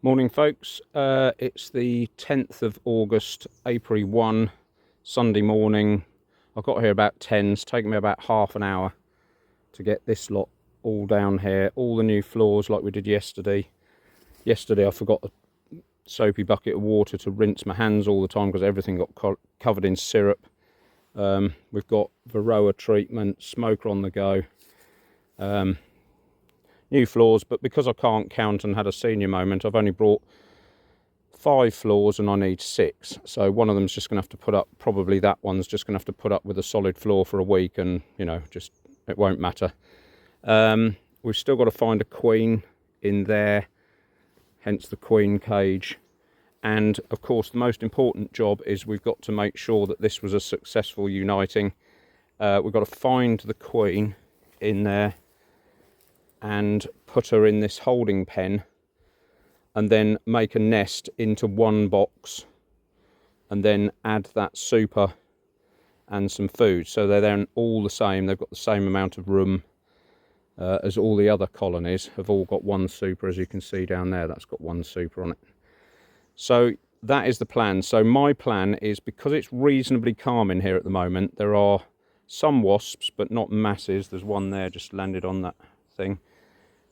Morning folks, it's the 10th of August, Apiary 1, Sunday morning. I got here about 10, it's taken me about half an hour to get this lot all down here, all the new floors like we did yesterday. Yesterday I forgot a soapy bucket of water to rinse my hands all the time because everything got covered in syrup. We've got Varroa treatment, smoker on the go. New floors, but because I can't count and had a senior moment, I've only brought 5 floors and I need 6. So one of them's just going to have to put up, probably that one's just going to have to put up with a solid floor for a week, and you know, just it won't matter. We've still got to find a queen in there, hence the queen cage. And of course the most important job is we've got to make sure that this was a successful uniting. We've got to find the queen in there and put her in this holding pen, and then make a nest into one box, and then add that super and some food, so they're then all the same. They've got the same amount of room as all the other colonies have all got one super, as you can see down there. That's got one super on it. So that is the plan. So my plan is, because it's reasonably calm in here at the moment, there are some wasps but not masses. There's one there just landed on that thing.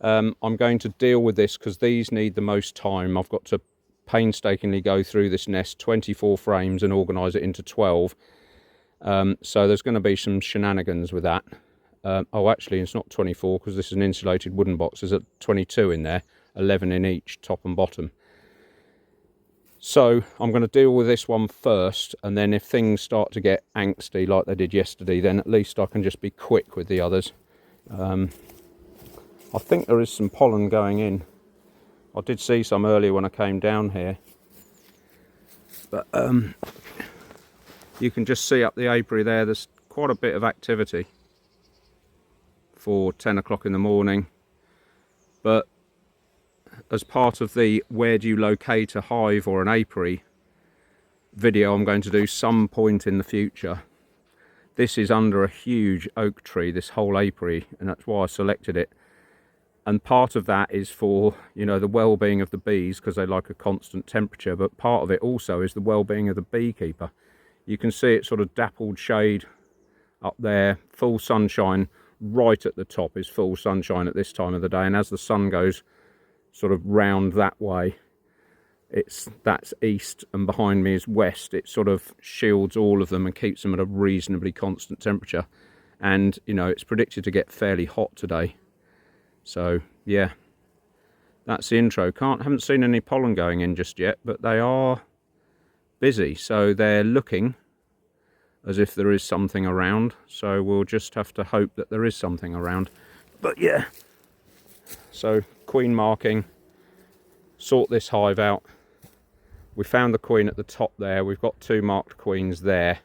I'm going to deal with this because these need the most time. I've got to painstakingly go through this nest, 24 frames, and organise it into 12. So there's going to be some shenanigans with that. Oh, actually, it's not 24 because this is an insulated wooden box. There's 22 in there, 11 in each, top and bottom. So I'm going to deal with this one first, and then if things start to get angsty like they did yesterday, then at least I can just be quick with the others. I think there is some pollen going in. I did see some earlier when I came down here. But you can just see up the apiary there, there's quite a bit of activity for 10 o'clock in the morning. But as part of the where do you locate a hive or an apiary video I'm going to do some point in the future, this is under a huge oak tree, this whole apiary, and that's why I selected it. And part of that is for, you know, the well-being of the bees, because they like a constant temperature, but part of it also is the well-being of the beekeeper. You can see it sort of dappled shade up there, full sunshine. Right at the top is full sunshine at this time of the day, and as the sun goes sort of round that way, that's east, and behind me is west. It sort of shields all of them and keeps them at a reasonably constant temperature. And you know, it's predicted to get fairly hot today. So yeah, that's the intro. Haven't seen any pollen going in just yet, but they are busy, so they're looking as if there is something around. So we'll just have to hope that there is something around. But yeah, so queen marking, sort this hive out. We found the queen at the top there. We've got 2 marked queens there.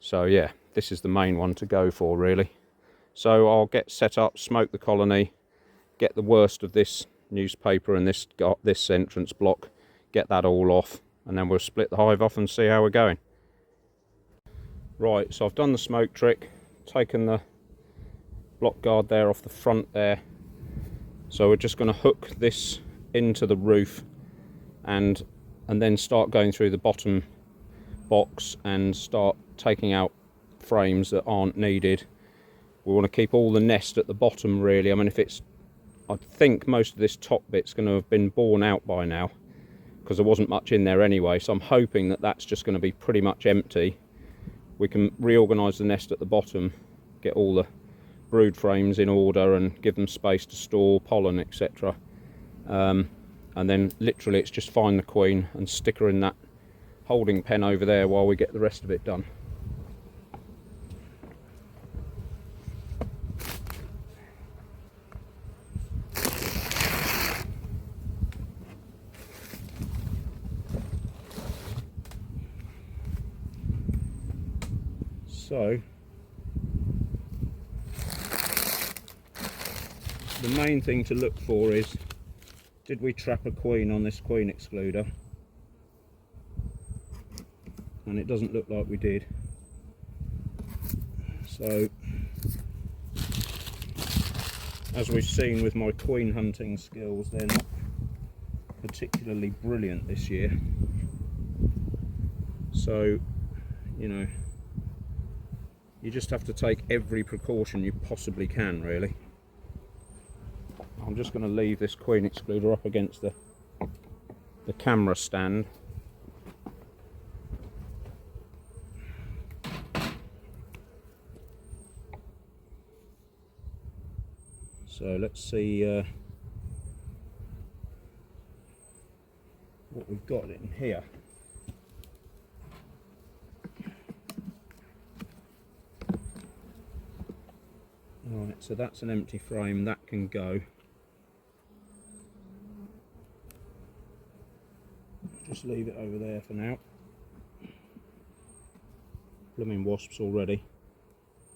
So yeah, this is the main one to go for really. So I'll get set up, smoke the colony, get the worst of this newspaper and this entrance block, get that all off, and then we'll split the hive off and see how we're going. Right, so I've done the smoke trick, taken the block guard there off the front there. So we're just going to hook this into the roof and then start going through the bottom box and start taking out frames that aren't needed. We want to keep all the nest at the bottom really. I mean, I think most of this top bit's going to have been borne out by now because there wasn't much in there anyway, so I'm hoping that that's just going to be pretty much empty. We can reorganise the nest at the bottom, get all the brood frames in order and give them space to store pollen, etc. And then literally it's just find the queen and stick her in that holding pen over there while we get the rest of it done. So the main thing to look for is, did we trap a queen on this queen excluder? And it doesn't look like we did. So as we've seen with my queen hunting skills, they're not particularly brilliant this year. So, you know, you just have to take every precaution you possibly can, really. I'm just going to leave this queen excluder up against the camera stand. So let's see what we've got in here. Right, so that's an empty frame, that can go. Just leave it over there for now. Blooming wasps already.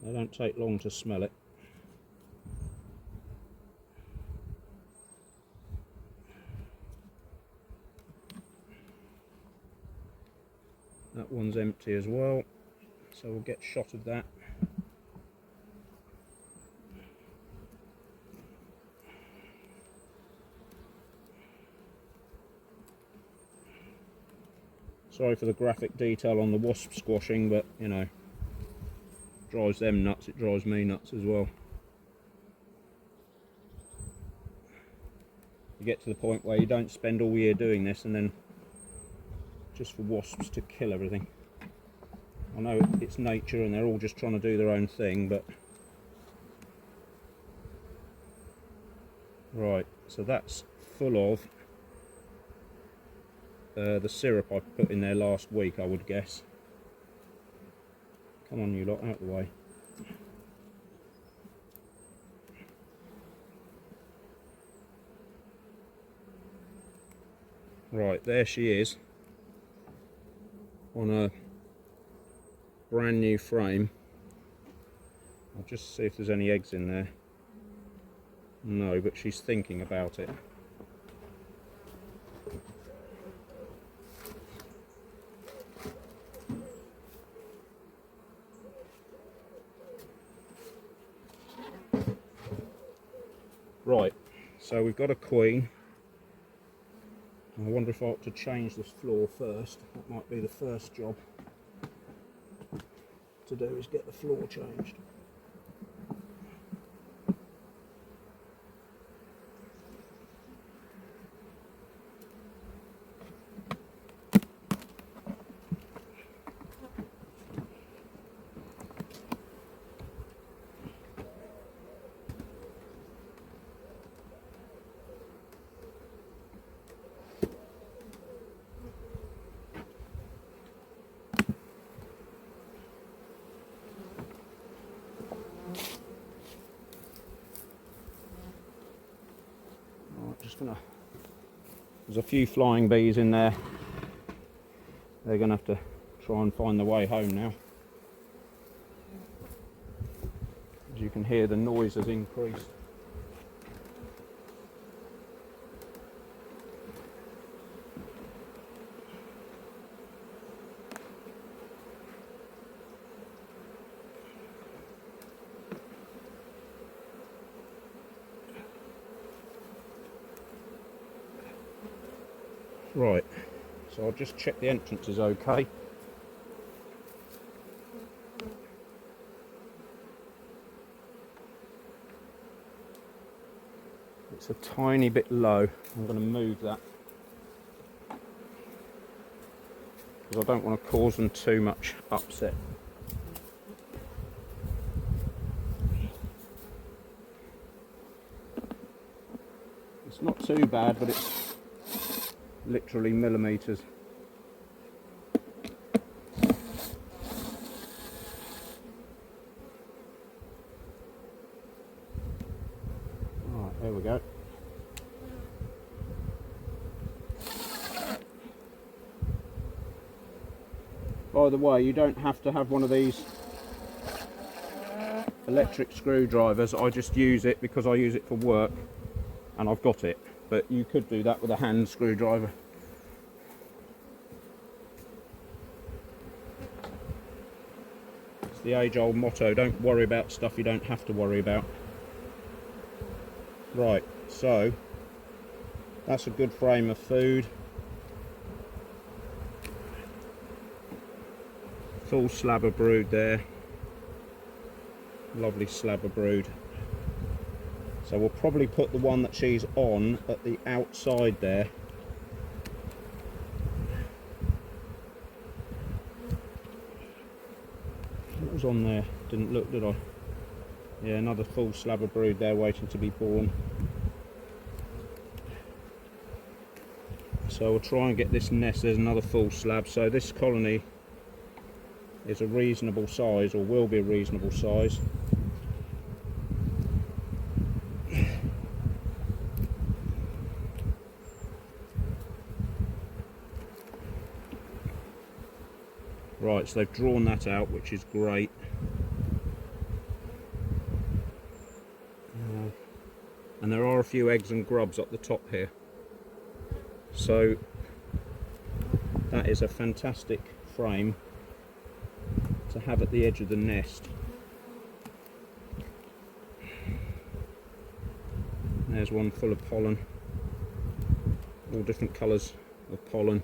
They don't take long to smell it. That one's empty as well, so we'll get shot of that. Sorry for the graphic detail on the wasp squashing, but you know, drives them nuts, it drives me nuts as well. You get to the point where you don't spend all year doing this and then just for wasps to kill everything. I know it's nature and they're all just trying to do their own thing, but right, so that's full of the syrup I put in there last week, I would guess. Come on, you lot, out of the way. Right, there she is on a brand new frame. I'll just see if there's any eggs in there. No, but she's thinking about it. Right, so we've got a queen. I wonder if I ought to change this floor first. That might be the first job to do, is get the floor changed. There's a few flying bees in there. They're going to have to try and find the way home now. As you can hear, the noise has increased. Right, so I'll just check the entrance is okay. It's a tiny bit low. I'm going to move that because I don't want to cause them too much upset. It's not too bad, but it's literally millimeters. Right, there we go. By the way, you don't have to have one of these electric screwdrivers. I just use it because I use it for work and I've got it. But you could do that with a hand screwdriver. It's the age-old motto, don't worry about stuff you don't have to worry about. Right, so That's a good frame of food. Full slab of brood there. Lovely slab of brood. So we'll probably put the one that she's on at the outside there. What was on there? Didn't look, did I? Yeah, another full slab of brood there waiting to be born. So we'll try and get this nest. There's another full slab. So this colony is a reasonable size, or will be a reasonable size. Right, so they've drawn that out, which is great. And there are a few eggs and grubs up the top here. So that is a fantastic frame to have at the edge of the nest. There's one full of pollen, all different colours of pollen.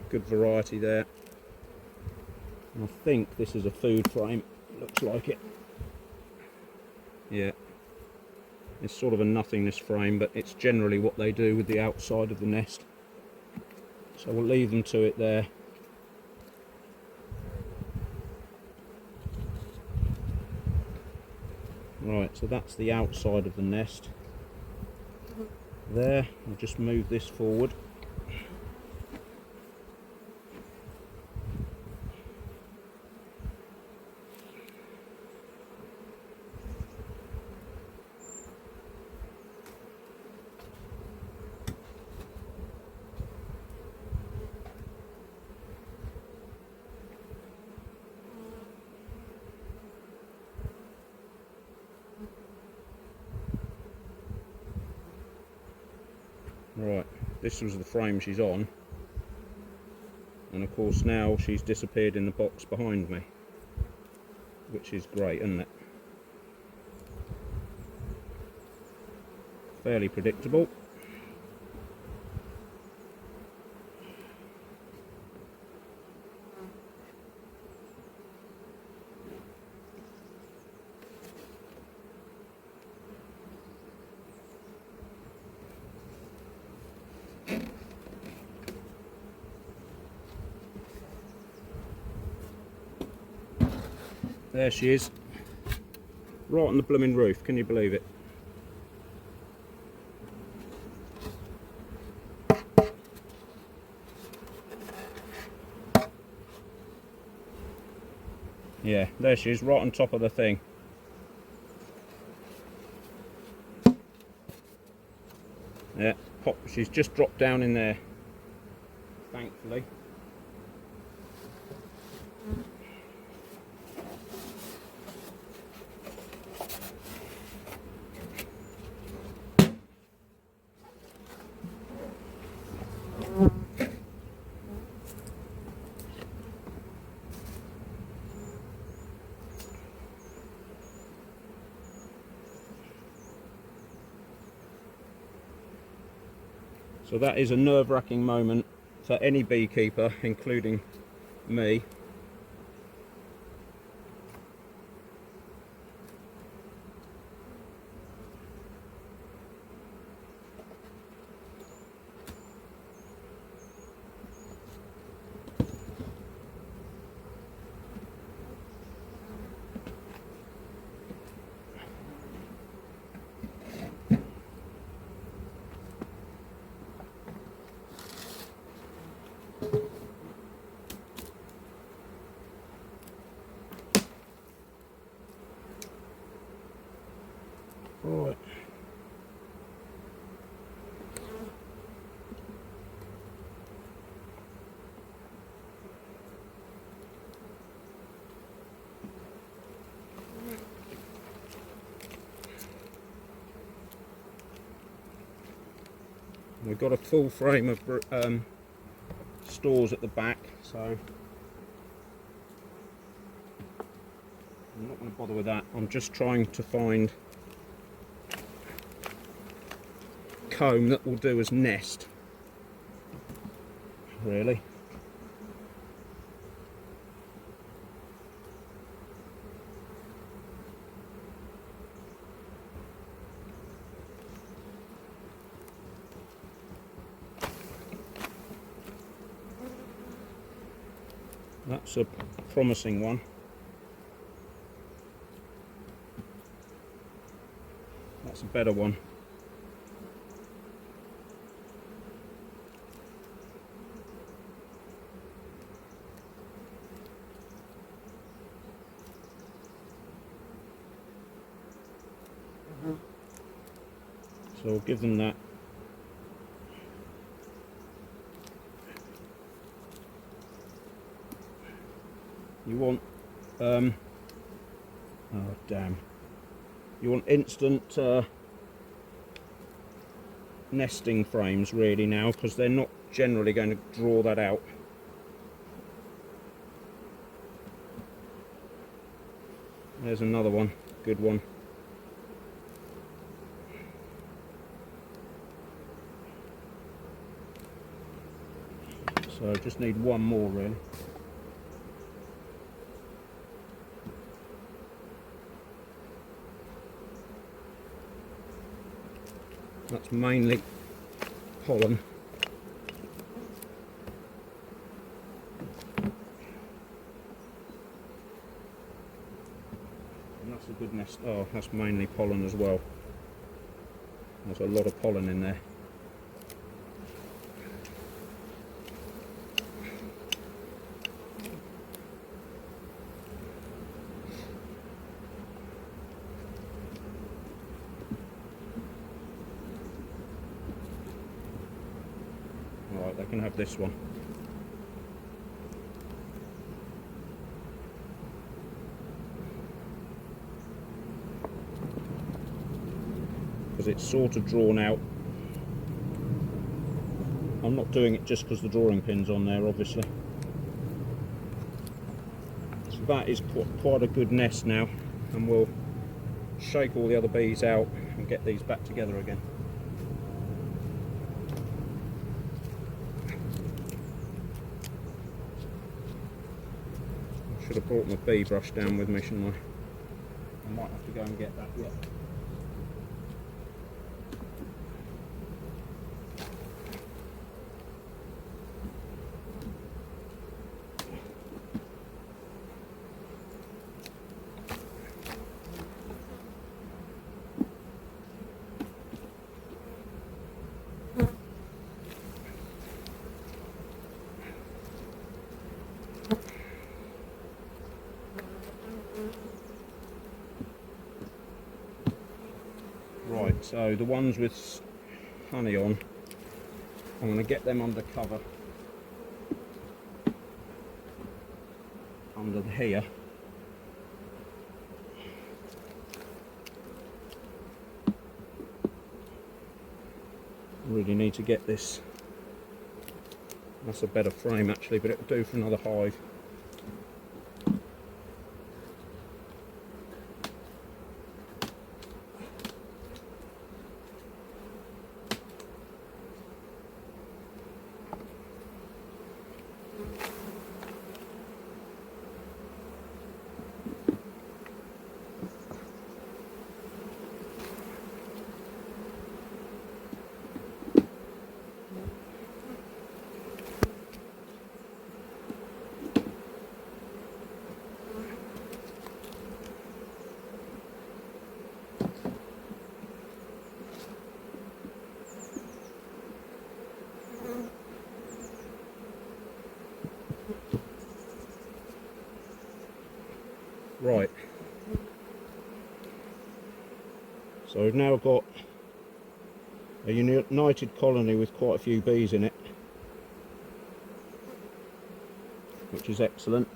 Good variety there. And I think this is a food frame, looks like it. Yeah, it's sort of a nothingness frame, but it's generally what they do with the outside of the nest. So we'll leave them to it there. Right, so that's the outside of the nest. There, I'll just move this forward. Right, this was the frame she's on, and of course now she's disappeared in the box behind me, which is great, isn't it? Fairly predictable. There she is, right on the blooming roof, can you believe it? Yeah, there she is, right on top of the thing. Yeah, pop, she's just dropped down in there, thankfully. So that is a nerve-wracking moment for any beekeeper, including me. Right. We've got a full frame of stores at the back, so I'm not not going to bother with that. I'm just trying to find comb that will do as nest, really. That's a promising one. That's a better one. So we'll give them that. You want, oh damn, you want instant nesting frames really now, because they're not generally going to draw that out. There's another one, good one. So I just need one more really. That's mainly pollen. And that's a good nest. Oh, that's mainly pollen as well. There's a lot of pollen in there. Right, they can have this one. Because it's sort of drawn out. I'm not doing it just because the drawing pin's on there, obviously. So that is quite a good nest now, and we'll shake all the other bees out and get these back together again. Should have brought my bee brush down with me, shouldn't I? I might have to go and get that yet. Right, so the ones with honey on, I'm going to get them under cover, under here. Really need to get this. That's a better frame actually, but it'll do for another hive. Right, so we've now got a united colony with quite a few bees in it, which is excellent.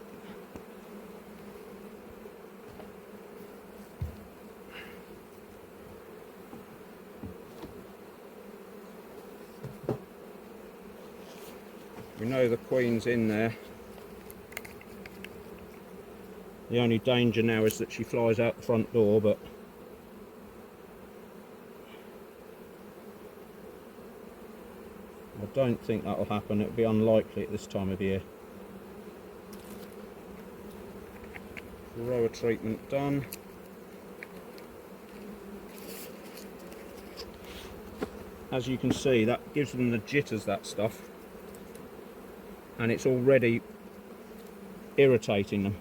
We know the queen's in there. The only danger now is that she flies out the front door, but I don't think that will happen. It would be unlikely at this time of year. Varroa treatment done. As you can see, that gives them the jitters, that stuff, and it's already irritating them,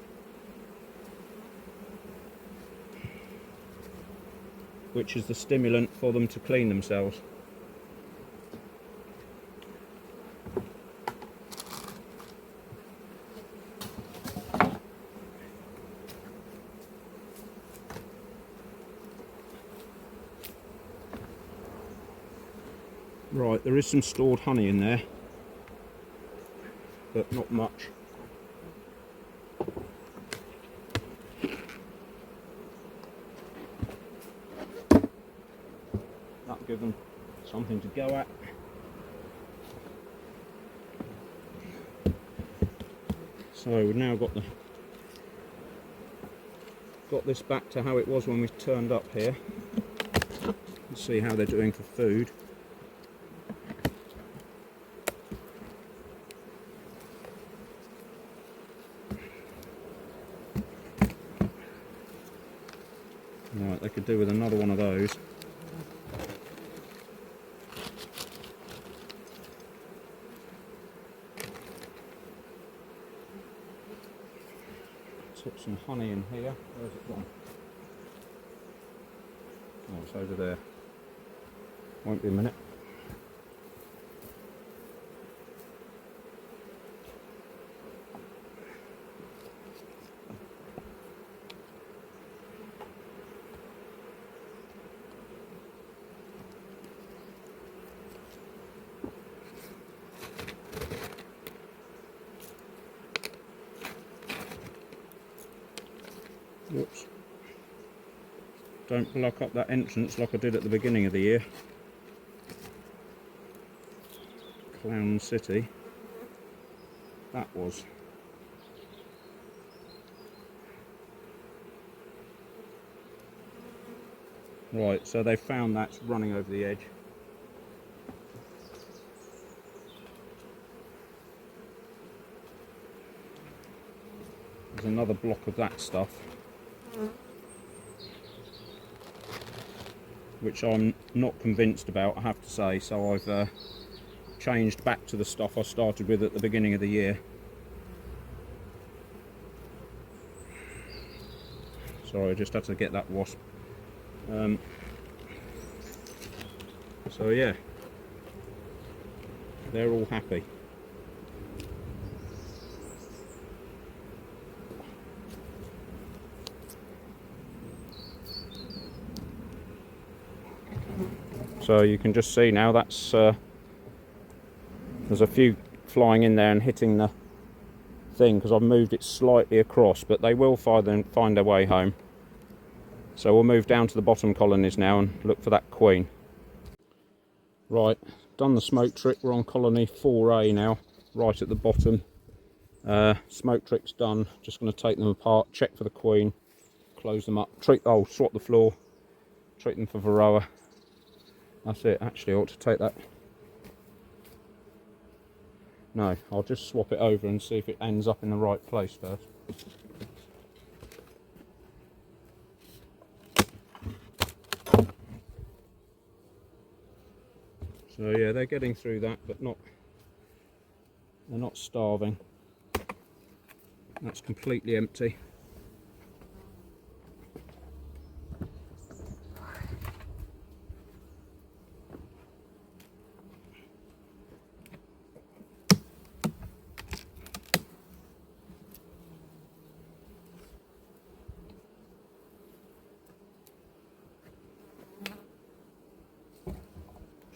which is the stimulant for them to clean themselves. Right, there is some stored honey in there, but not much. That'll give them something to go at. So we've now got this back to how it was when we turned up here. Let's see how they're doing for food. Right, they could do with another one of those. Put some honey in here. Where's it gone? Oh, it's over there. Won't be a minute. Whoops. Don't block up that entrance like I did at the beginning of the year. Clown City. That was. Right, so they found that's running over the edge. There's another block of that stuff, which I'm not convinced about, I have to say, so I've changed back to the stuff I started with at the beginning of the year. Sorry, I just had to get that wasp. So yeah, they're all happy. So you can just see now that's there's a few flying in there and hitting the thing because I've moved it slightly across, but they will find their way home. So we'll move down to the bottom colonies now and look for that queen. Right, done the smoke trick. We're on colony 4A now, right at the bottom. Smoke trick's done. Just going to take them apart, check for the queen, close them up, swap the floor, treat them for Varroa. That's it. Actually, I ought to take that. No, I'll just swap it over and see if it ends up in the right place first. So yeah, they're getting through that, but they're not starving. That's completely empty.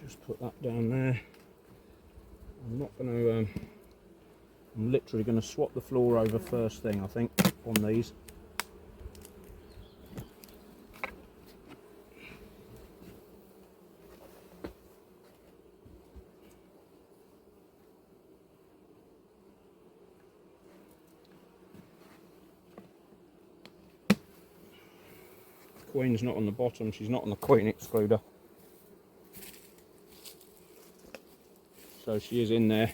Just put that down there. I'm not going to, I'm literally going to swap the floor over first thing, I think, on these. Queen's not on the bottom, she's not on the queen excluder. So she is in there.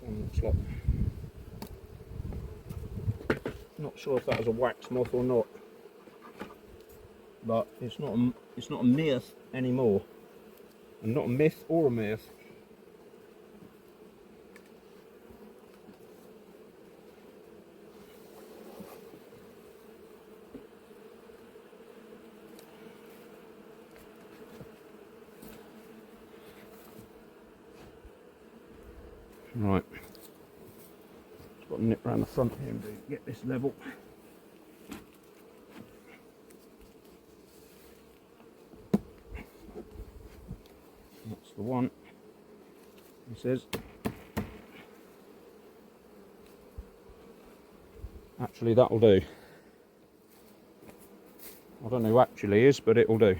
Looks like, not sure if that was a wax moth or not, but it's not a myth anymore, and not a myth or a myth. Right, just got to nip around the front here and get this level. That's the one. He says. Actually, that'll do. I don't know who actually is, but it'll do.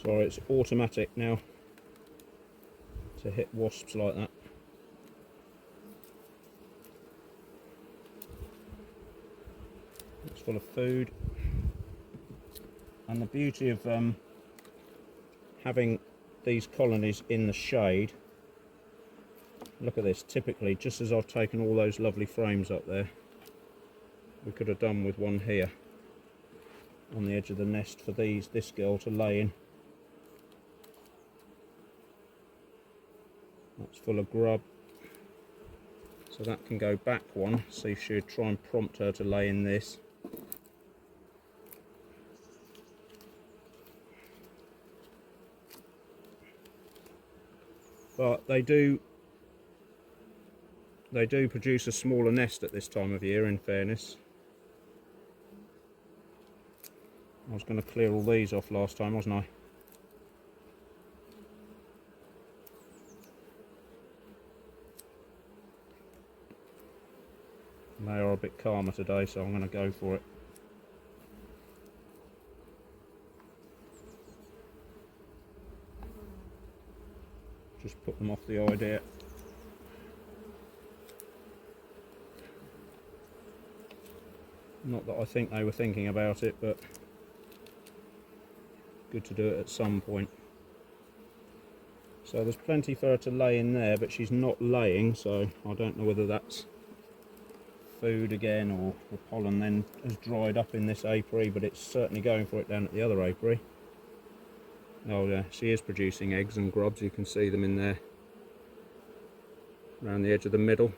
Sorry, it's automatic now to hit wasps like that. It's full of food, and the beauty of having these colonies in the shade, look at this, typically just as I've taken all those lovely frames up there, we could have done with one here on the edge of the nest for this girl to lay in. That's full of grub, so that can go back one. See if she'd try and prompt her to lay in this. But they do produce a smaller nest at this time of year, in fairness. I was going to clear all these off last time, wasn't I? They are a bit calmer today, so I'm going to go for it. Just put them off the idea. Not that I think they were thinking about it, but good to do it at some point. So there's plenty for her to lay in there, but she's not laying, so I don't know whether that's food again or the pollen then has dried up in this apiary, but it's certainly going for it down at the other apiary. Oh yeah, she is producing eggs and grubs. You can see them in there around the edge of the middle.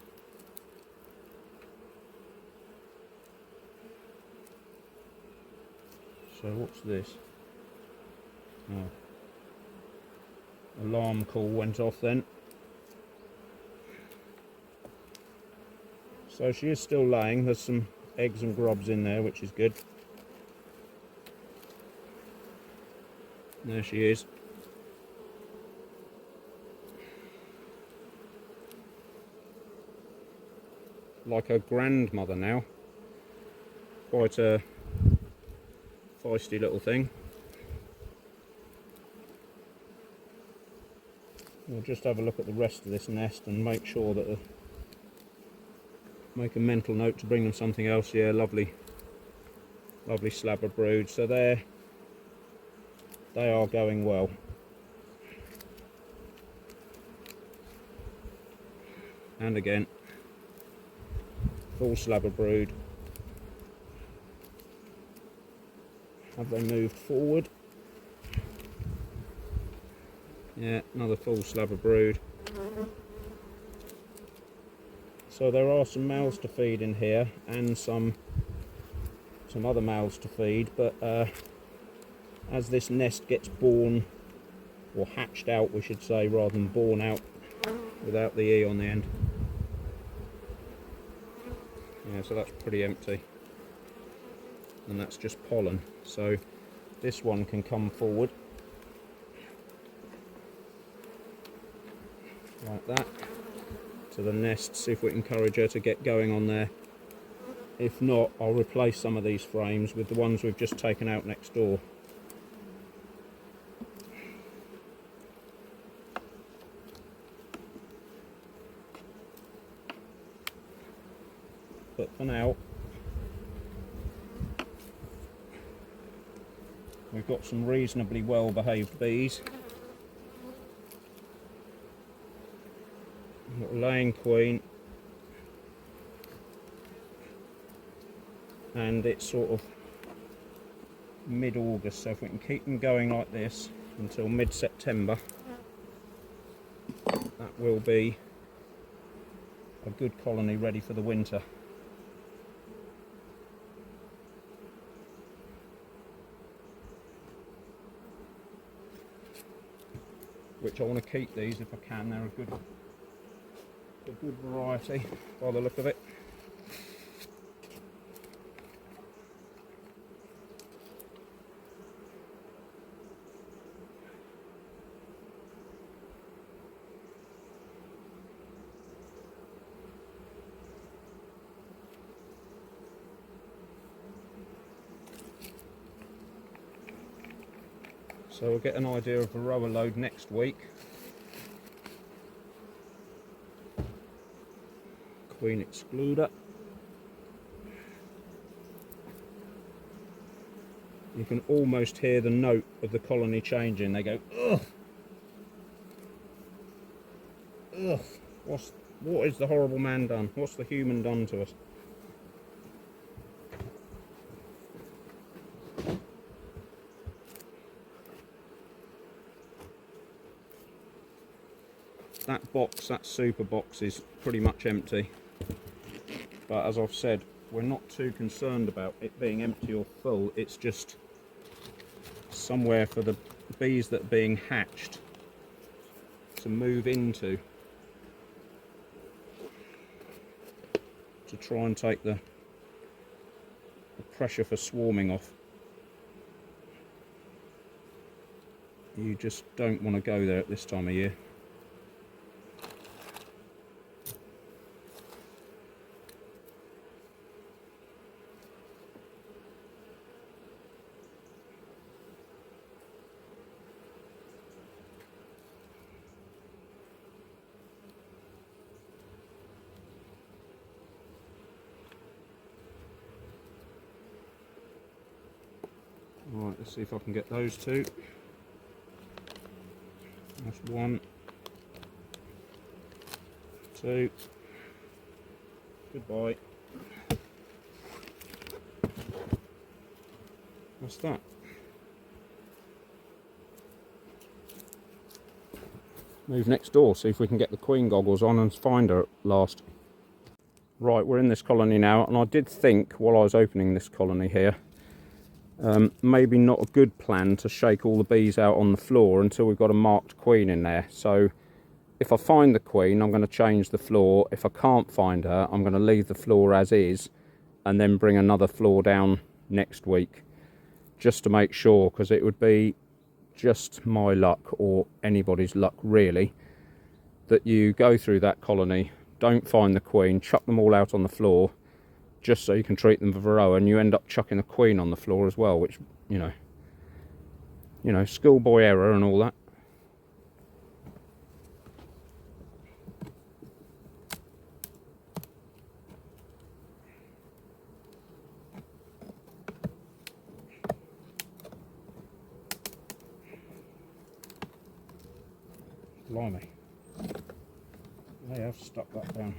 So what's this? Oh, alarm call went off then. So she is still laying. There's some eggs and grubs in there, which is good. There she is. Like her grandmother now. Quite a feisty little thing. We'll just have a look at the rest of this nest and make sure that make a mental note to bring them something else. Yeah, lovely slab of brood. So they are going well. And again, full slab of brood. Have they moved forward? Yeah, another full slab of brood. So there are some males to feed in here and some other males to feed, but as this nest gets born, or hatched out we should say, rather than born out without the E on the end. Yeah, so that's pretty empty, and that's just pollen. So this one can come forward like that to the nest, see if we can encourage her to get going on there. If not, I'll replace some of these frames with the ones we've just taken out next door. But for now, we've got some reasonably well behaved bees. We've got a laying queen, and it's sort of mid-August, so if we can keep them going like this until mid-September, that will be a good colony ready for the winter. Which I want to keep these if I can. They're a good variety by the look of it. So we'll get an idea of the varroa load next week. Queen excluder. You can almost hear the note of the colony changing. They go, ugh, ugh. What is the horrible man done? What's the human done to us? That box, that super box, is pretty much empty. But as I've said, we're not too concerned about it being empty or full. It's just somewhere for the bees that are being hatched to move into, to try and take the pressure for swarming off. You just don't want to go there at this time of year. Right, let's see if I can get those two. That's 1, 2. Goodbye. What's that? Move next door, see if we can get the queen goggles on and find her at last. Right, we're in this colony now, and I did think while I was opening this colony here, maybe not a good plan to shake all the bees out on the floor until we've got a marked queen in there. So if I find the queen, I'm going to change the floor. If I can't find her, I'm going to leave the floor as is and then bring another floor down next week, just to make sure, because it would be just my luck, or anybody's luck really, that you go through that colony, don't find the queen, chuck them all out on the floor just so you can treat them for varroa, and you end up chucking a queen on the floor as well, which, you know, schoolboy error and all that. Blimey, they have stuck that down.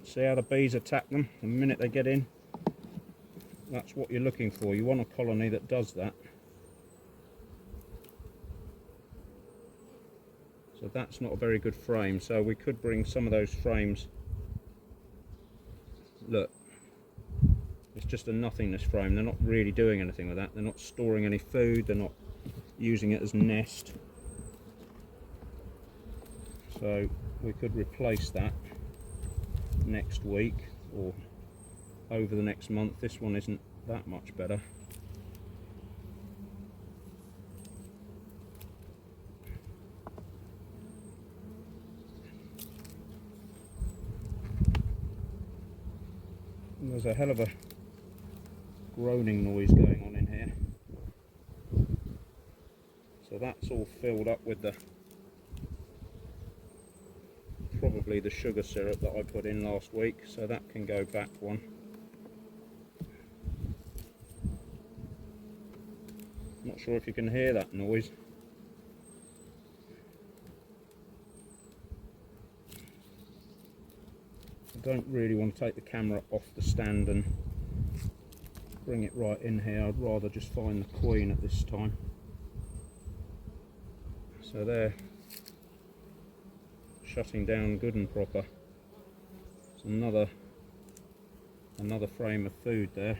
See how the bees attack them the minute they get in? That's what you're looking for. You want a colony that does that. So that's not a very good frame, so we could bring some of those frames. Look, it's just a nothingness frame. They're not really doing anything with that. They're not storing any food, they're not using it as nest. So we could replace that next week or over the next month. This one isn't that much better. And there's a hell of a groaning noise going on in here. So that's all filled up with the probably the sugar syrup that I put in last week, so that can go back one. Not sure if you can hear that noise. I don't really want to take the camera off the stand and bring it right in here. I'd rather just find the queen at this time. So they're shutting down good and proper. There's another frame of food there.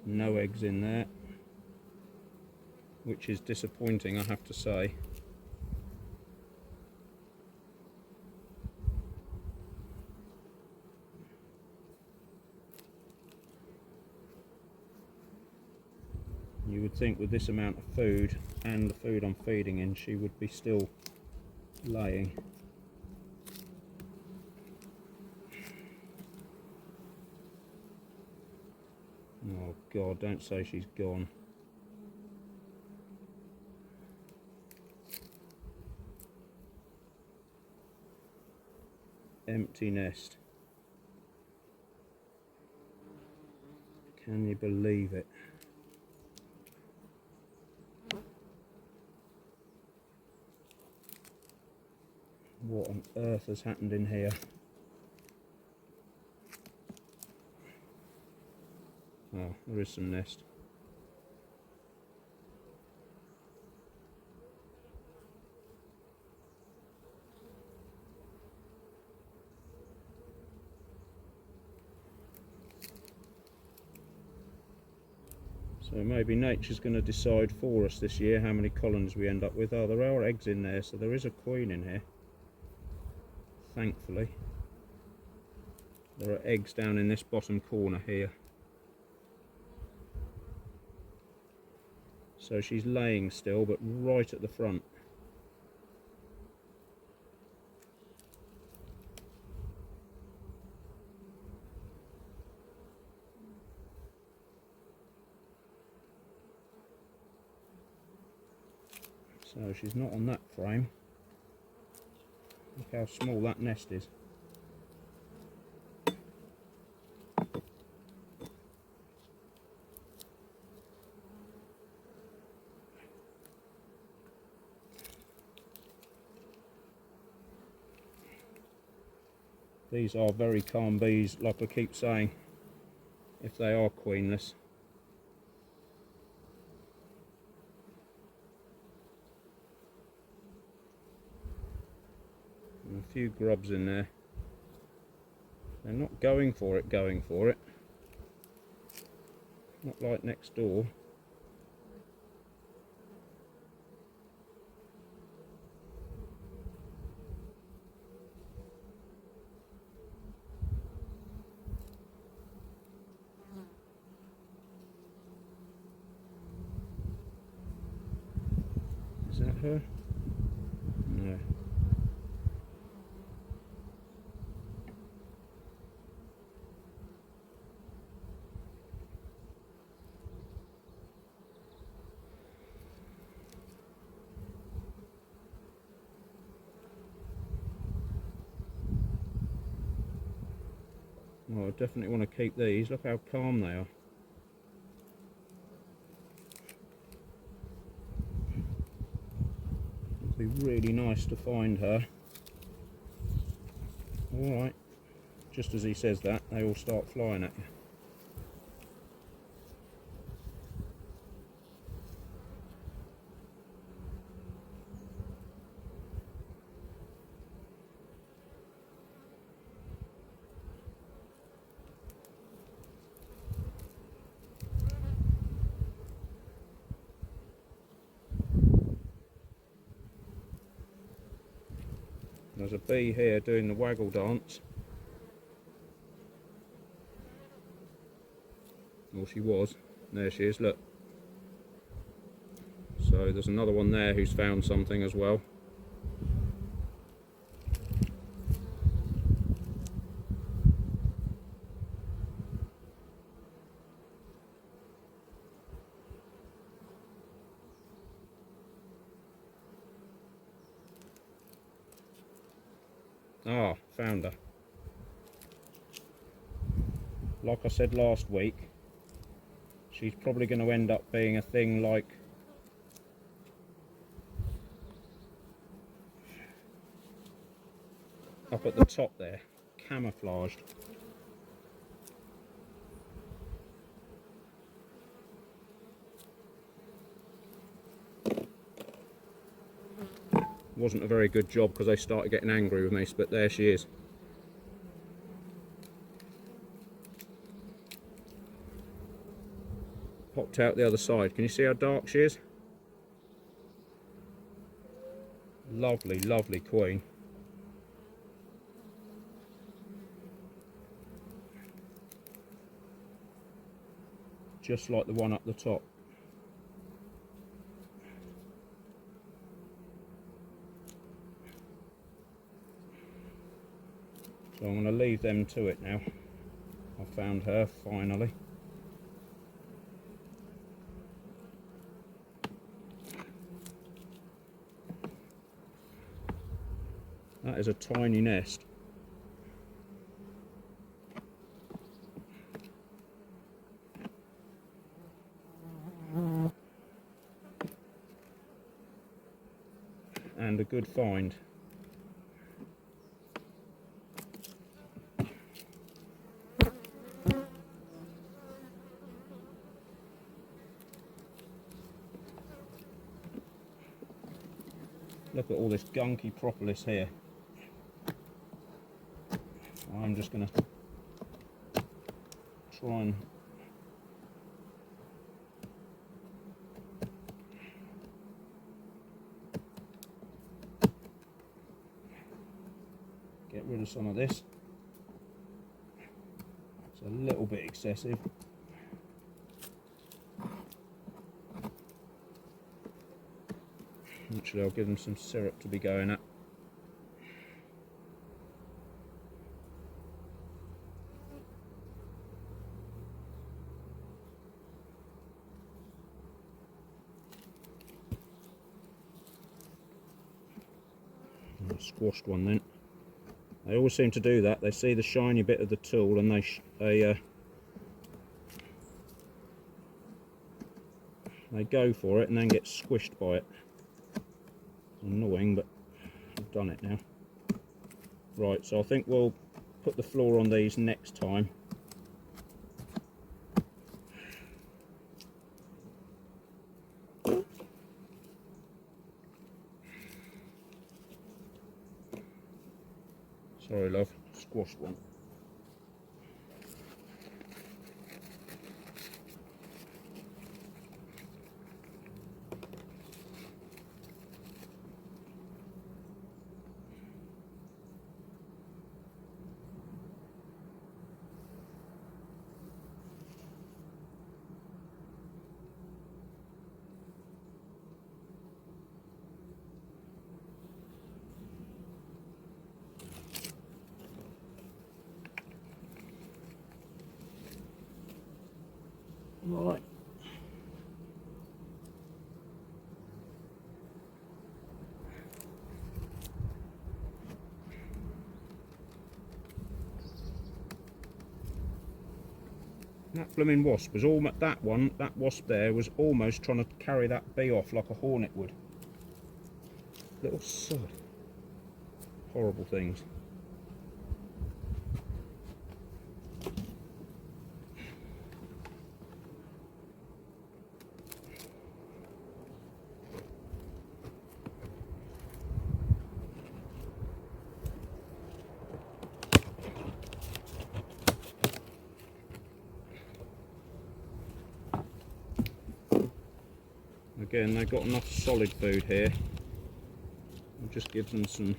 No eggs in there, which is disappointing, I have to say. You would think with this amount of food and the food I'm feeding in, she would be still laying. Oh God, don't say she's gone. Empty nest. Can you believe it? What on earth has happened in here? Oh, there is some nest. So maybe nature's going to decide for us this year how many colonies we end up with. Oh, there are eggs in there, so there is a queen in here. Thankfully. There are eggs down in this bottom corner here. So she's laying still, but right at the front. So she's not on that frame. Look how small that nest is. These are very calm bees, like I keep saying, if they are queenless. And a few grubs in there. They're not going for it. Not like next door. Is that her? No. Well, I definitely want to keep these. Look how calm they are. It'd be really nice to find her. Alright, just as he says that, they all start flying at you. There's a bee here doing the waggle dance. Well, she was. There she is, look. So there's another one there who's found something as well. Ah, found her. Like I said last week, she's probably going to end up being a thing like up at the top there, camouflaged. Wasn't a very good job because they started getting angry with me, but there she is. Popped out the other side. Can you see how dark she is? Lovely, lovely queen. Just like the one up the top. So I'm going to leave them to it now. I found her finally. That is a tiny nest. And a good find. Look at all this gunky propolis here. I'm just going to try and get rid of some of this. It's a little bit excessive. Actually, I'll give them some syrup to be going at. I squashed one then. They always seem to do that. They see the shiny bit of the tool and they go for it and then get squished by it. Annoying, but I've done it now. Right, so I think we'll put the floor on these next time. Sorry love, squashed one. Right. That blooming wasp was almost, that wasp there was almost trying to carry that bee off like a hornet would. Little sod. Horrible things. Again, they've got enough solid food here. I'll just give them some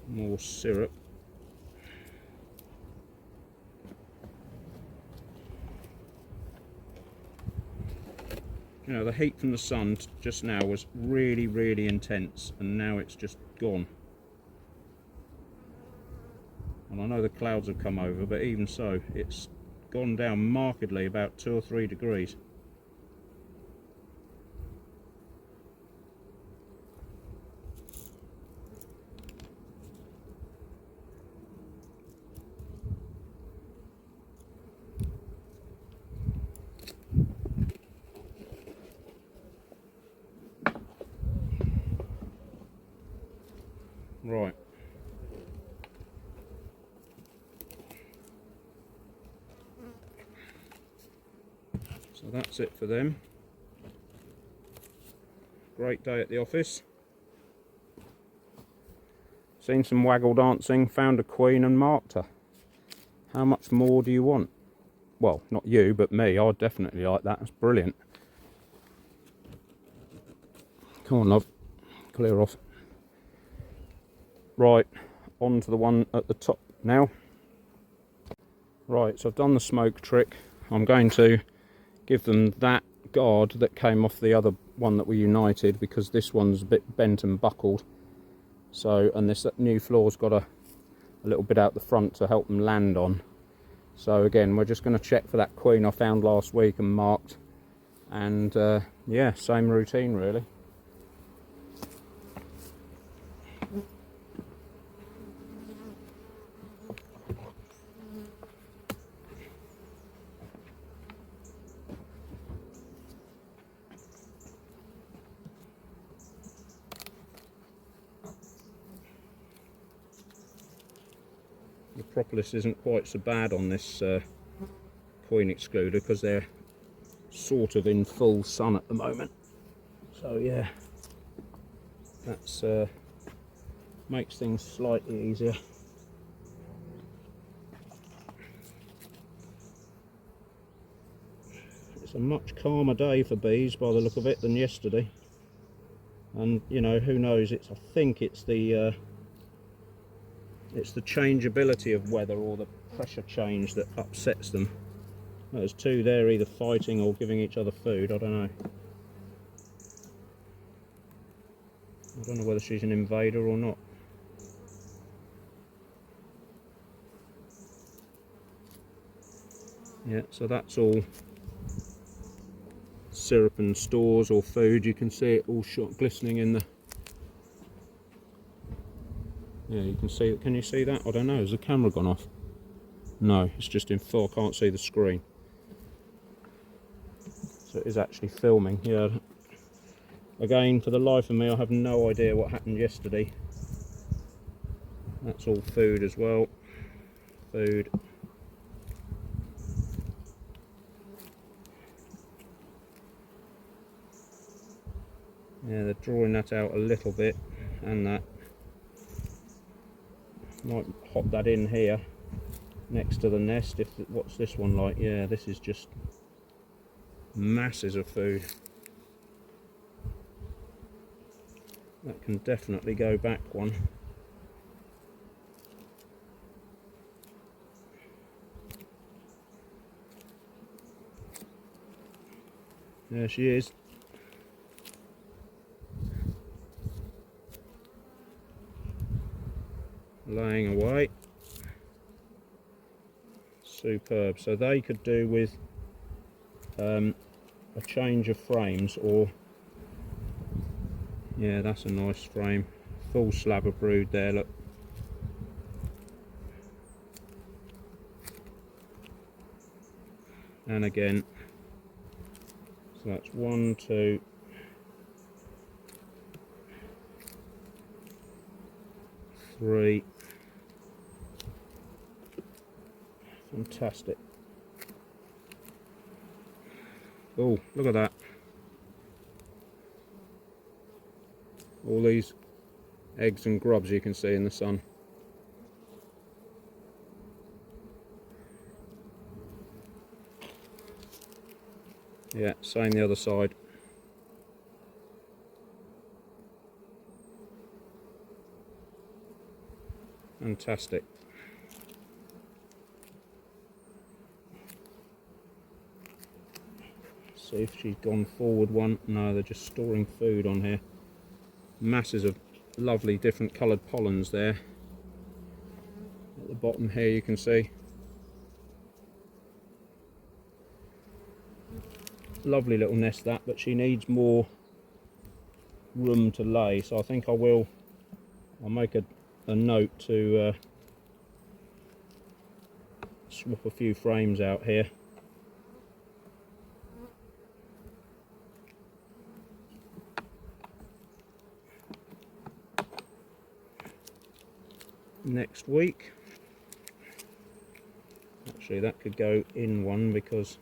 more syrup. You know, the heat from the sun just now was really, really intense, and now it's just gone. And I know the clouds have come over, but even so, it's gone down markedly, about 2 or 3 degrees. Right. So that's it for them. Great day at the office. Seen some waggle dancing, found a queen and marked her. How much more do you want? Well, not you, but me. I'd definitely like that. That's brilliant. Come on, love. Clear off. Right, on to the one at the top now. Right, so I've done the smoke trick. I'm going to give them that guard that came off the other one that we united, because this one's a bit bent and buckled. So, and this new floor's got a little bit out the front to help them land on. So again, we're just going to check for that queen I found last week and marked. And yeah, same routine really. The propolis isn't quite so bad on this queen excluder because they're sort of in full sun at the moment. So yeah, that's makes things slightly easier. It's a much calmer day for bees by the look of it than yesterday. And you know, who knows, I think it's the changeability of weather or the pressure change that upsets them. There's two there either fighting or giving each other food, I don't know. I don't know whether she's an invader or not. Yeah, so that's all syrup and stores or food. You can see it all glistening in the... Yeah, you can see it. Can you see that? I don't know. Has the camera gone off? No, it's just in full. I can't see the screen. So it is actually filming. Yeah. Again, for the life of me, I have no idea what happened yesterday. That's all food as well. Food. Yeah, they're drawing that out a little bit, and that. Might hop that in here next to the nest. What's this one like? Yeah, this is just masses of food. That can definitely go back one. There she is. Laying away. Superb. So they could do with a change of frames, or yeah, that's a nice frame. Full slab of brood there, look. and again. So that's 1, 2, 3. Fantastic. Oh, look at that. All these eggs and grubs you can see in the sun. Yeah, same the other side. Fantastic. See if she's gone forward one. No, they're just storing food on here. Masses of lovely different coloured pollens there. At the bottom here you can see. Lovely little nest that, but she needs more room to lay, so I think I'll make a note to swap a few frames out here. Next week. Actually, that could go in one because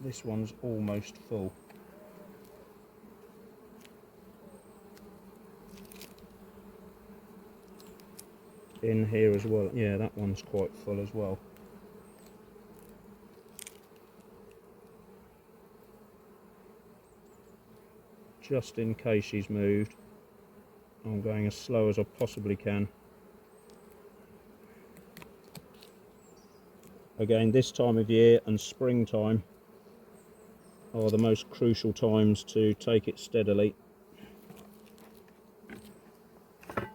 this one's almost full. In here as well. Yeah, that one's quite full as well. Just in case she's moved, I'm going as slow as I possibly can. Again, this time of year and springtime are the most crucial times to take it steadily. I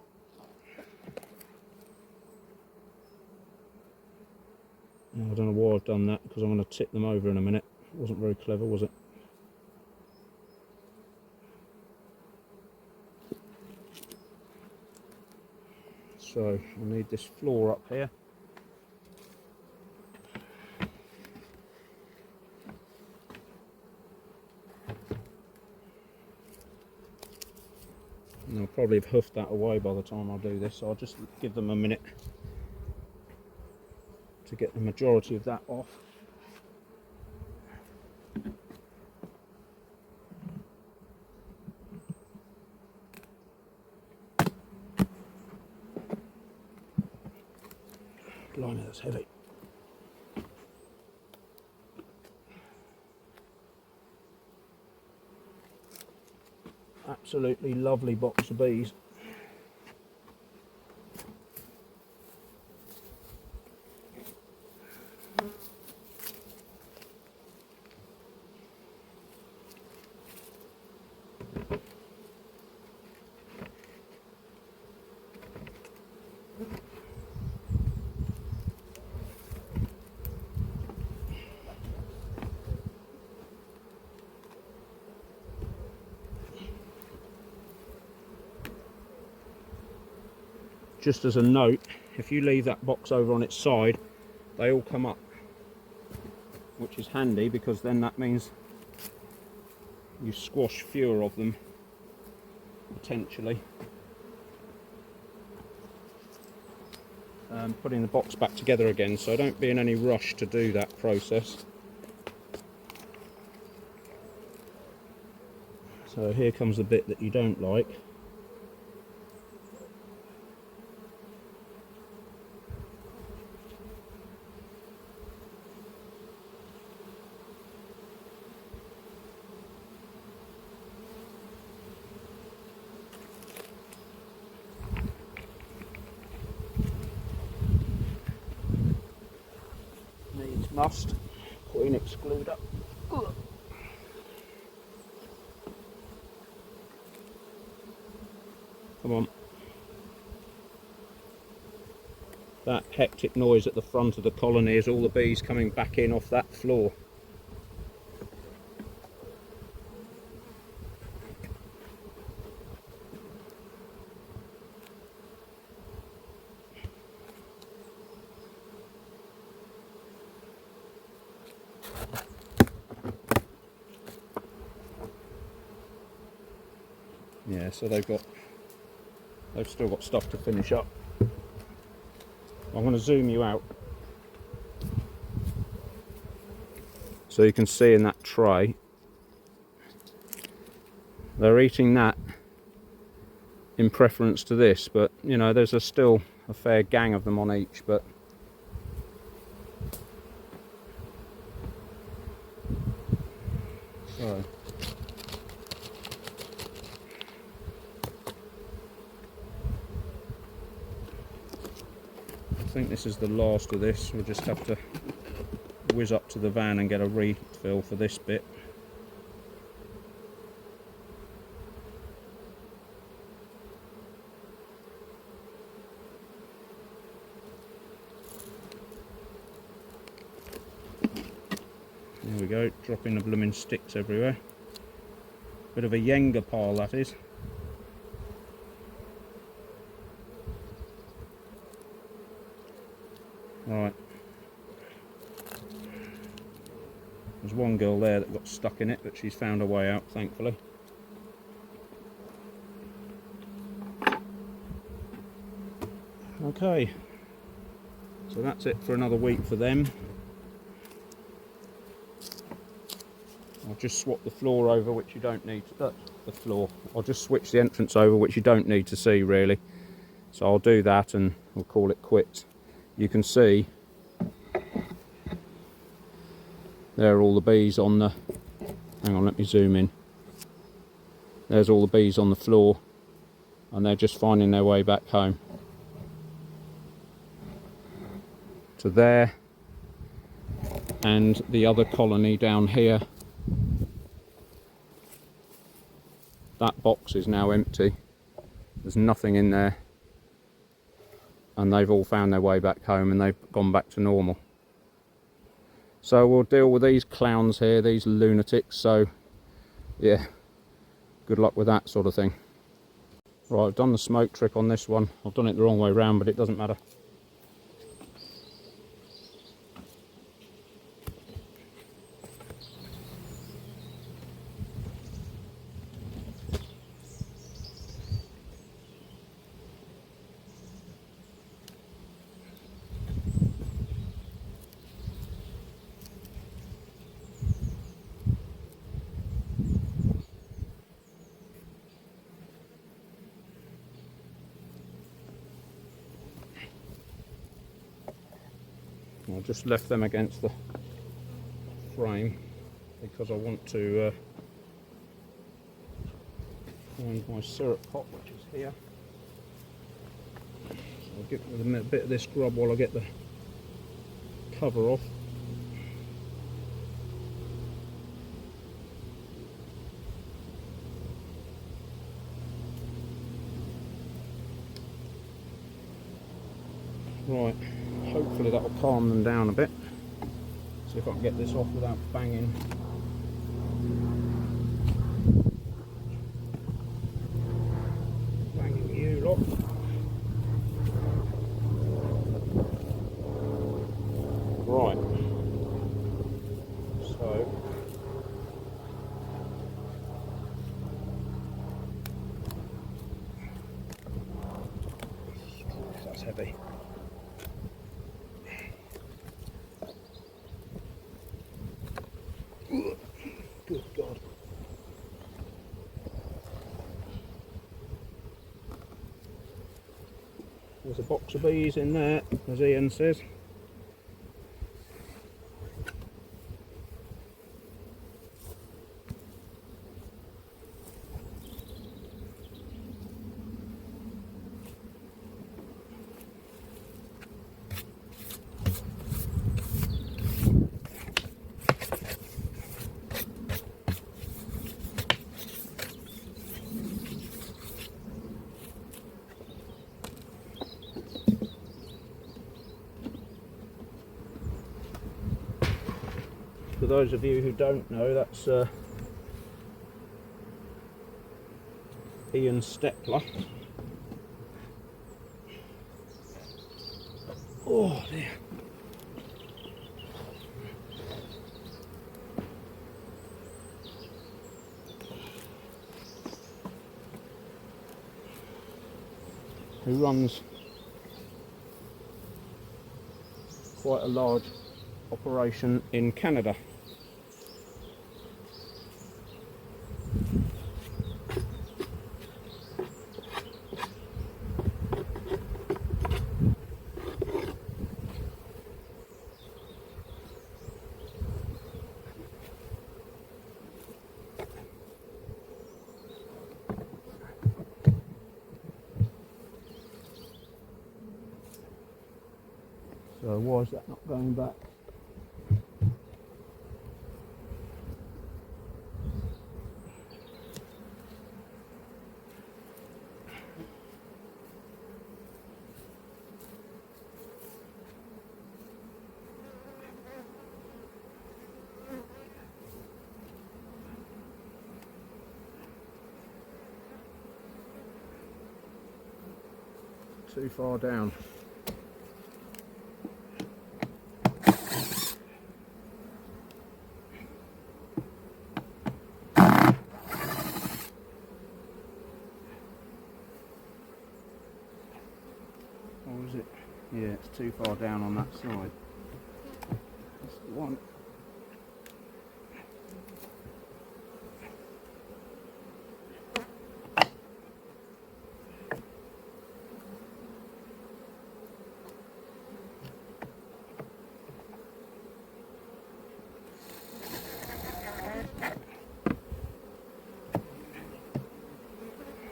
don't know why I've done that, because I'm going to tip them over in a minute. It wasn't very clever, was it? So I need this floor up here. And I'll probably have hoofed that away by the time I do this, so I'll just give them a minute to get the majority of that off. Blimey, that's heavy. Absolutely lovely box of bees. Just as a note, if you leave that box over on its side, they all come up, which is handy because then that means you squash fewer of them, potentially. Putting the box back together again, so don't be in any rush to do that process. So here comes the bit that you don't like. Needs must. Queen excluder. Ugh. Come on. That hectic noise at the front of the colony is all the bees coming back in off that floor. Yeah, so they've still got stuff to finish up. I'm going to zoom you out so you can see in that tray they're eating that in preference to this, but you know, there's still a fair gang of them on each. But so I think this is the last of this. We'll just have to whiz up to the van and get a refill for this bit. There we go, dropping the blooming sticks everywhere. Bit of a Yenga pile, that is. Right. There's one girl there that got stuck in it, but she's found her way out, thankfully. Okay. So that's it for another week for them. I'll just swap the floor over, which you don't need to, I'll just switch the entrance over, which you don't need to see really. So I'll do that and we'll call it quits. You can see there are all the bees on the, hang on, let me zoom in. There's all the bees on the floor and they're just finding their way back home. To there, and the other colony down here. That box is now empty. There's nothing in there. And they've all found their way back home and they've gone back to normal. So we'll deal with these clowns here, these lunatics. So yeah, good luck with that sort of thing. Right, I've done the smoke trick on this one. I've done it the wrong way round, but it doesn't matter. I just left them against the frame because I want to find my syrup pot, which is here. So I'll get with a bit of this grub while I get the cover off. Right, hopefully that will calm them down a bit. See if I can get this off without banging. Banging you lot. Right. So that's heavy. Good God. There's a box of bees in there, as Ian says. For those of you who don't know, that's Ian Stepler. Oh dear. who runs quite a large operation in Canada. So why is that not going back? Too far down. Or is it? Yeah, it's too far down on that side. That's the one.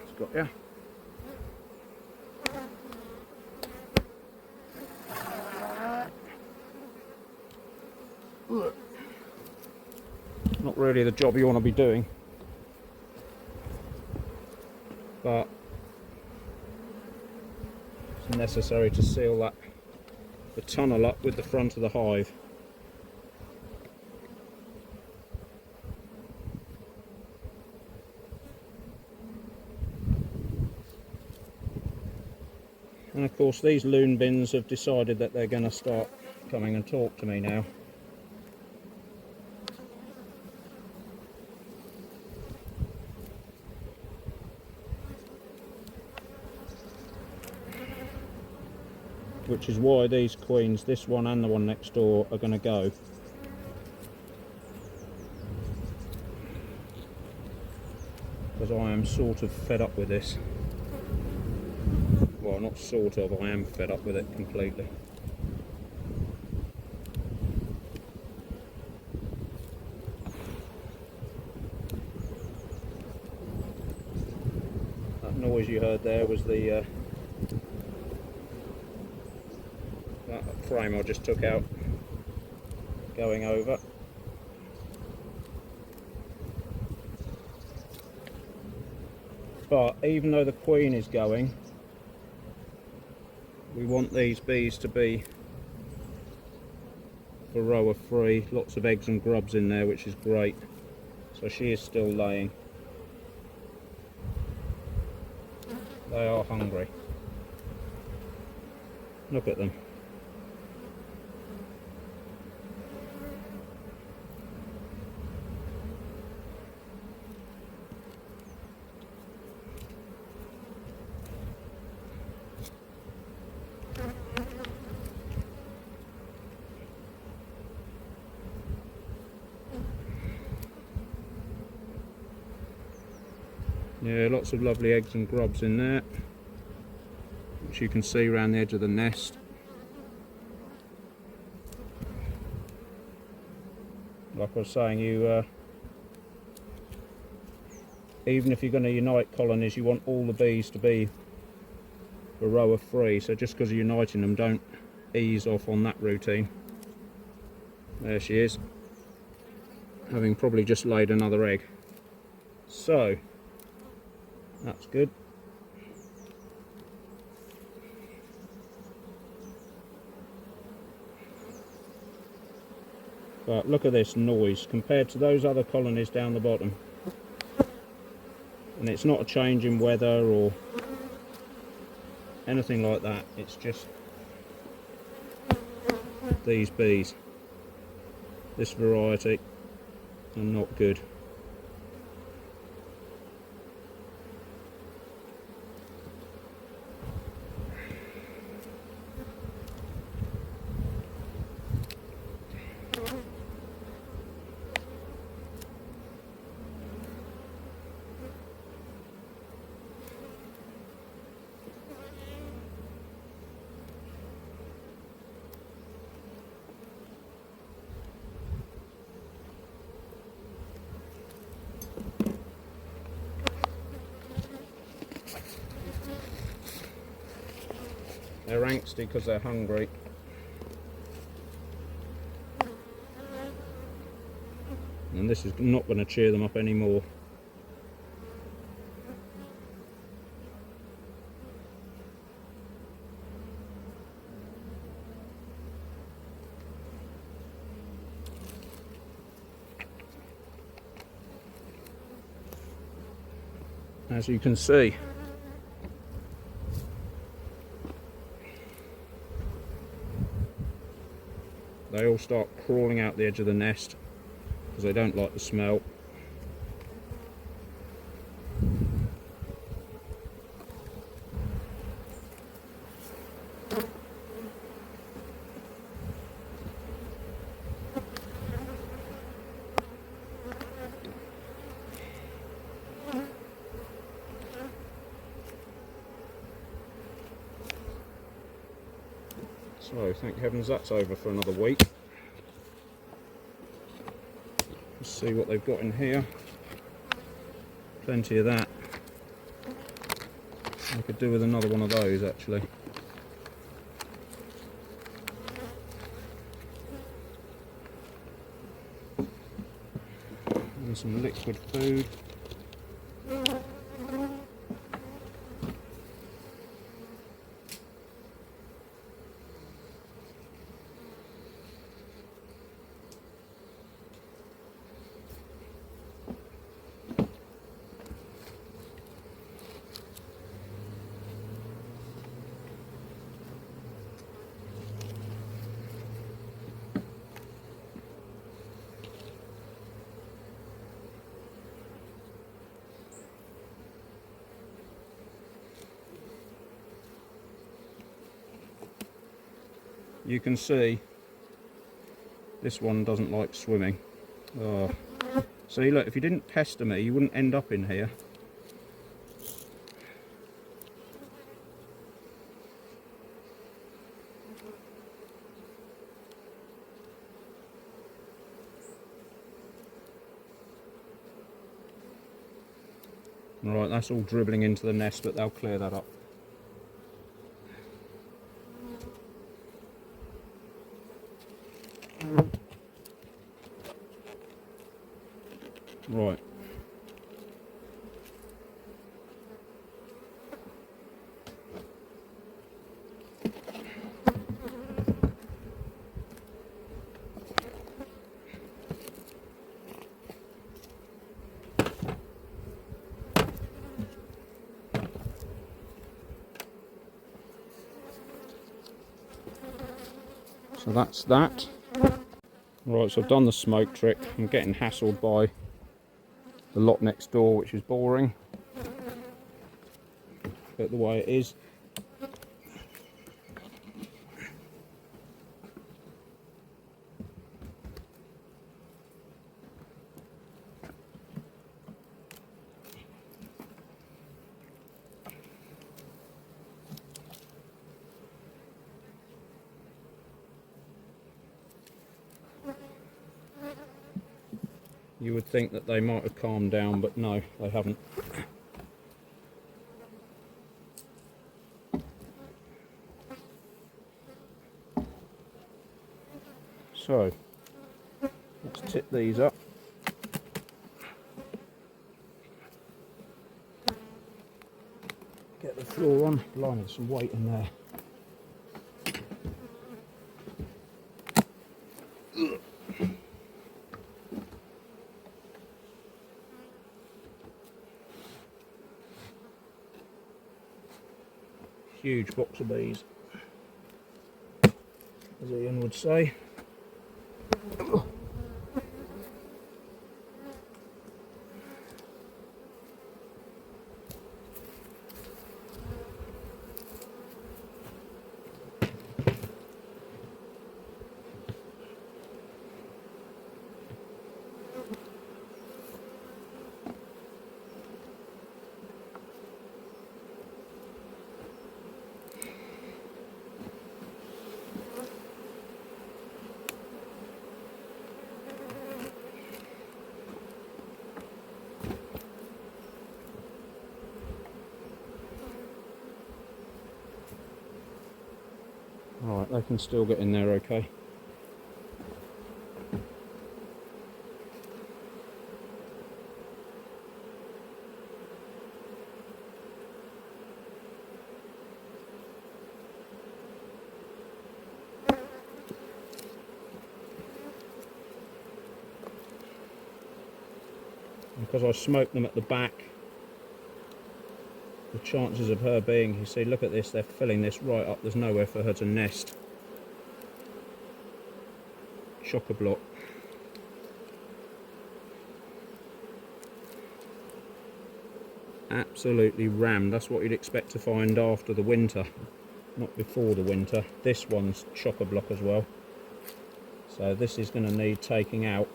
It's got ya. Not really the job you want to be doing, but it's necessary to seal the tunnel up with the front of the hive. And of course these loon bins have decided that they're going to start coming and talk to me now. Which is why these queens, this one and the one next door, are going to go. Because I am sort of fed up with this. Well, not sort of, I am fed up with it completely. That noise you heard there was the that frame I just took out going over. But even though the queen is going, we want these bees to be varroa free. Lots of eggs and grubs in there, which is great. So she is still laying. They are hungry. Look at them. Yeah, lots of lovely eggs and grubs in there, which you can see around the edge of the nest. Like I was saying, even if you're going to unite colonies, you want all the bees to be varroa free. So just because you're uniting them, don't ease off on that routine. There she is, having probably just laid another egg. So that's good. But look at this noise compared to those other colonies down the bottom. And it's not a change in weather or anything like that. It's just these bees, this variety, are not good. They're angsty because they're hungry. And this is not going to cheer them up anymore. As you can see, they all start crawling out the edge of the nest because they don't like the smell. So, thank heavens that's over for another week. Let's see what they've got in here. Plenty of that. I could do with another one of those actually. And some liquid food. You can see this one doesn't like swimming. Oh. See, look, if you didn't pester me, you wouldn't end up in here. Right, that's all dribbling into the nest, but they'll clear that up. Right. So that's that. Right, so I've done the smoke trick. I'm getting hassled by the lot next door, which is boring, but the way it is. You would think that they might have calmed down, but no, they haven't. So, let's tip these up. Get the floor on. Blimey, there's some weight in there. Huge box of bees, as Ian would say. they can still get in there okay. Because I smoked them at the back, the chances of her being, you see, look at this, they're filling this right up, there's nowhere for her to nest. Chock-a-block. Absolutely rammed. That's what you'd expect to find after the winter, not before the winter. This one's chock-a-block as well, so this is going to need taking out.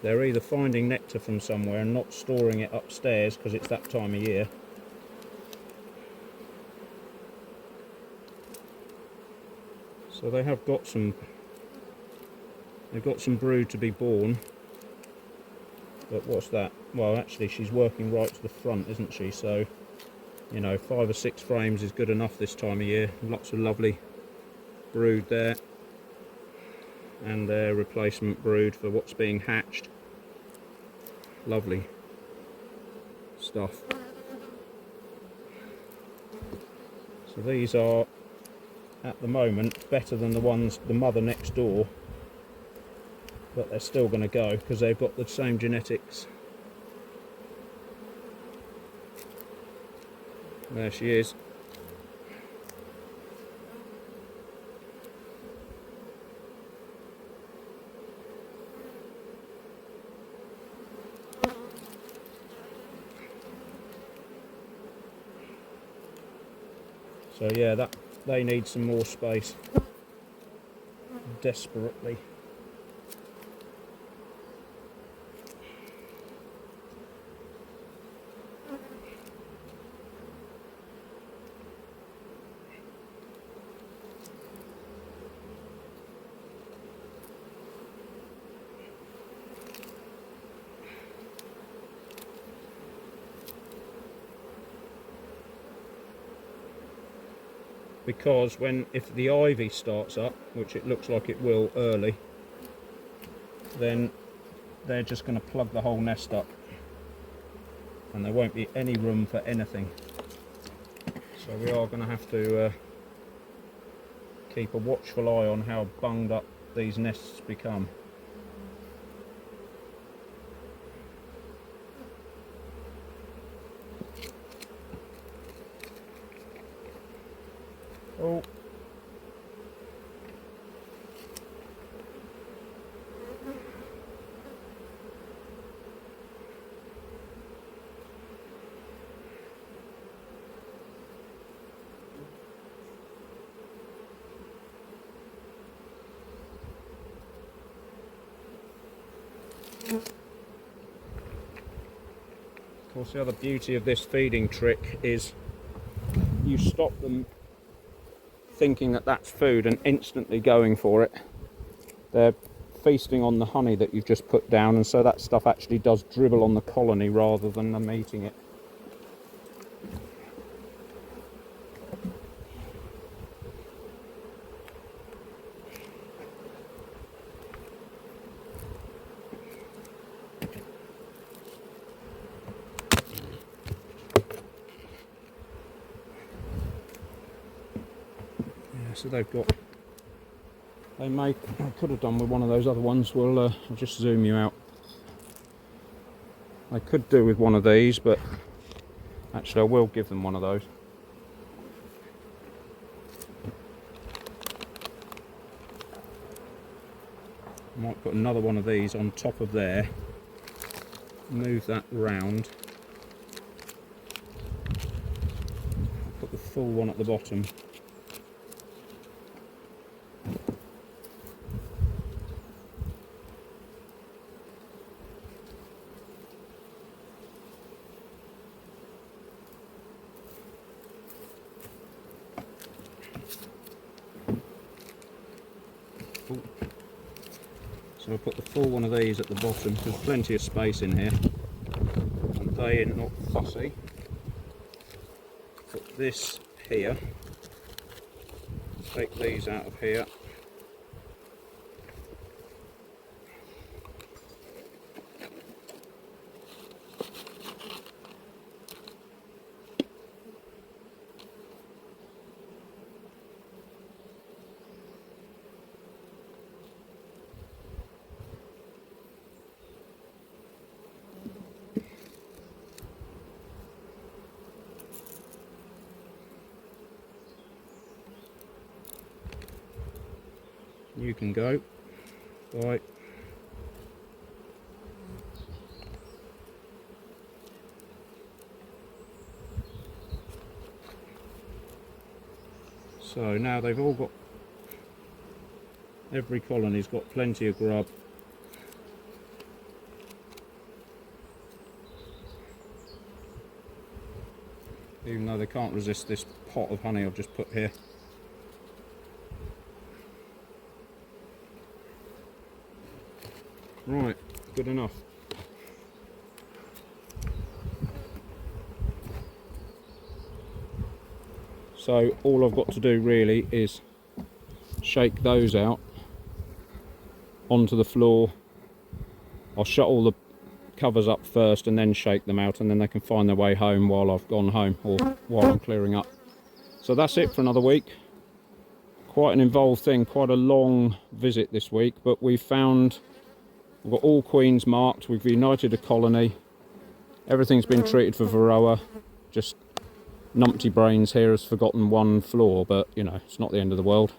They're either finding nectar from somewhere and not storing it upstairs because it's that time of year. So they have got some, they've got some brood to be born. But what's that? Well, actually she's working right to the front, isn't she? So, you know, 5 or 6 frames is good enough this time of year. Lots of lovely brood there. And their replacement brood for what's being hatched. Lovely stuff. So these are at the moment better than the ones, the mother next door, but they're still going to go because they've got the same genetics. There she is. So yeah, that they need some more space desperately. Because if the ivy starts up, which it looks like it will early, then they're just going to plug the whole nest up and there won't be any room for anything. So we are going to have to keep a watchful eye on how bunged up these nests become. Oh. Of course, the other beauty of this feeding trick is you stop them thinking that that's food and instantly going for it. They're feasting on the honey that you've just put down, and so that stuff actually does dribble on the colony rather than them eating it. So they've got, I could have done with one of those other ones. I'll just zoom you out. I could do with one of these, but actually I will give them one of those. I might put another one of these on top of there, move that round, put the full one at the bottom. So I'll put the full one of these at the bottom, there's plenty of space in here, and staying not fussy. Put this here. Take these out of here. You can go. Right. So now they've all got, every colony's got plenty of grub. Even though they can't resist this pot of honey I've just put here. Right, good enough. So all I've got to do really is shake those out onto the floor. I'll shut all the covers up first and then shake them out, and then they can find their way home while I've gone home, or while I'm clearing up. So that's it for another week. Quite an involved thing, quite a long visit this week, but we've got all queens marked, we've united a colony, everything's been treated for varroa. Just numpty brains here has forgotten one floor, but you know, it's not the end of the world.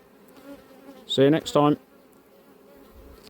See you next time.